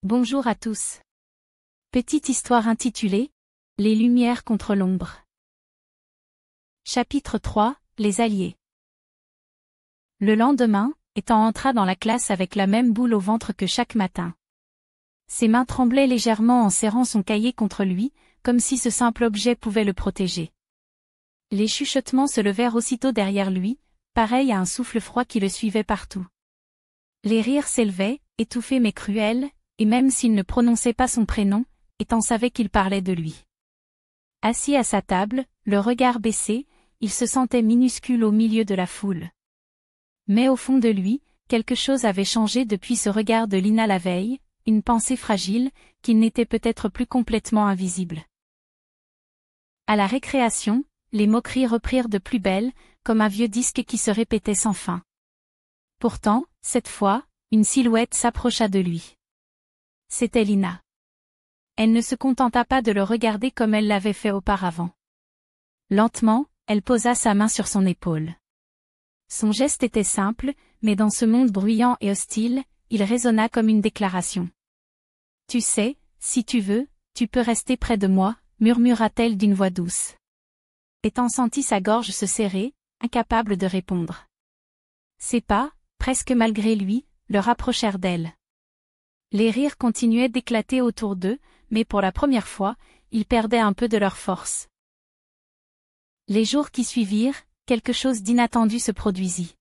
Bonjour à tous. Petite histoire intitulée « Les lumières contre l'ombre ». Chapitre 3 – Les alliés. Le lendemain, Ethan entra dans la classe avec la même boule au ventre que chaque matin. Ses mains tremblaient légèrement en serrant son cahier contre lui, comme si ce simple objet pouvait le protéger. Les chuchotements se levèrent aussitôt derrière lui, pareil à un souffle froid qui le suivait partout. Les rires s'élevaient, étouffés mais cruels, et même s'il ne prononçait pas son prénom, Ethan savait qu'il parlait de lui. Assis à sa table, le regard baissé, il se sentait minuscule au milieu de la foule. Mais au fond de lui, quelque chose avait changé depuis ce regard de Lina la veille, une pensée fragile, qu'il n'était peut-être plus complètement invisible. À la récréation, les moqueries reprirent de plus belle, comme un vieux disque qui se répétait sans fin. Pourtant, cette fois, une silhouette s'approcha de lui. C'était Lina. Elle ne se contenta pas de le regarder comme elle l'avait fait auparavant. Lentement, elle posa sa main sur son épaule. Son geste était simple, mais dans ce monde bruyant et hostile, il résonna comme une déclaration. « Tu sais, si tu veux, tu peux rester près de moi, » murmura-t-elle d'une voix douce. Ethan sentit sa gorge se serrer, incapable de répondre. Ses pas, presque malgré lui, le rapprochèrent d'elle. Les rires continuaient d'éclater autour d'eux, mais pour la première fois, ils perdaient un peu de leur force. Les jours qui suivirent, quelque chose d'inattendu se produisit.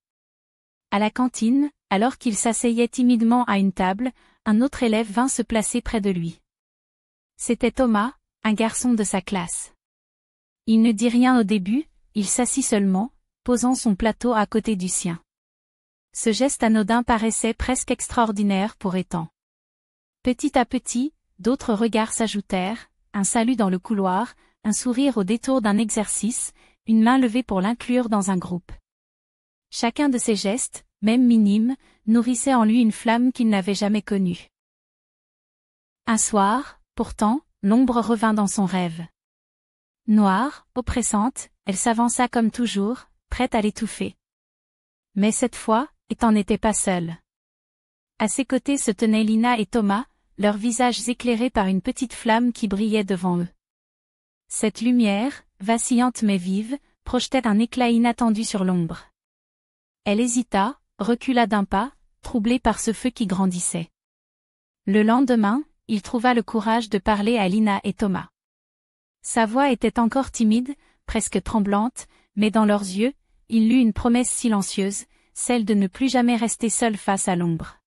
À la cantine, alors qu'il s'asseyait timidement à une table, un autre élève vint se placer près de lui. C'était Thomas, un garçon de sa classe. Il ne dit rien au début, il s'assit seulement, posant son plateau à côté du sien. Ce geste anodin paraissait presque extraordinaire pour Ethan. Petit à petit, d'autres regards s'ajoutèrent, un salut dans le couloir, un sourire au détour d'un exercice, une main levée pour l'inclure dans un groupe. Chacun de ces gestes, même minimes, nourrissait en lui une flamme qu'il n'avait jamais connue. Un soir, pourtant, l'ombre revint dans son rêve. Noire, oppressante, elle s'avança comme toujours, prête à l'étouffer. Mais cette fois, Ethan n'était pas seul. À ses côtés se tenaient Lina et Thomas, leurs visages éclairés par une petite flamme qui brillait devant eux. Cette lumière, vacillante mais vive, projetait un éclat inattendu sur l'ombre. Elle hésita, recula d'un pas, troublée par ce feu qui grandissait. Le lendemain, il trouva le courage de parler à Lina et Thomas. Sa voix était encore timide, presque tremblante, mais dans leurs yeux, il lut une promesse silencieuse, celle de ne plus jamais rester seul face à l'ombre.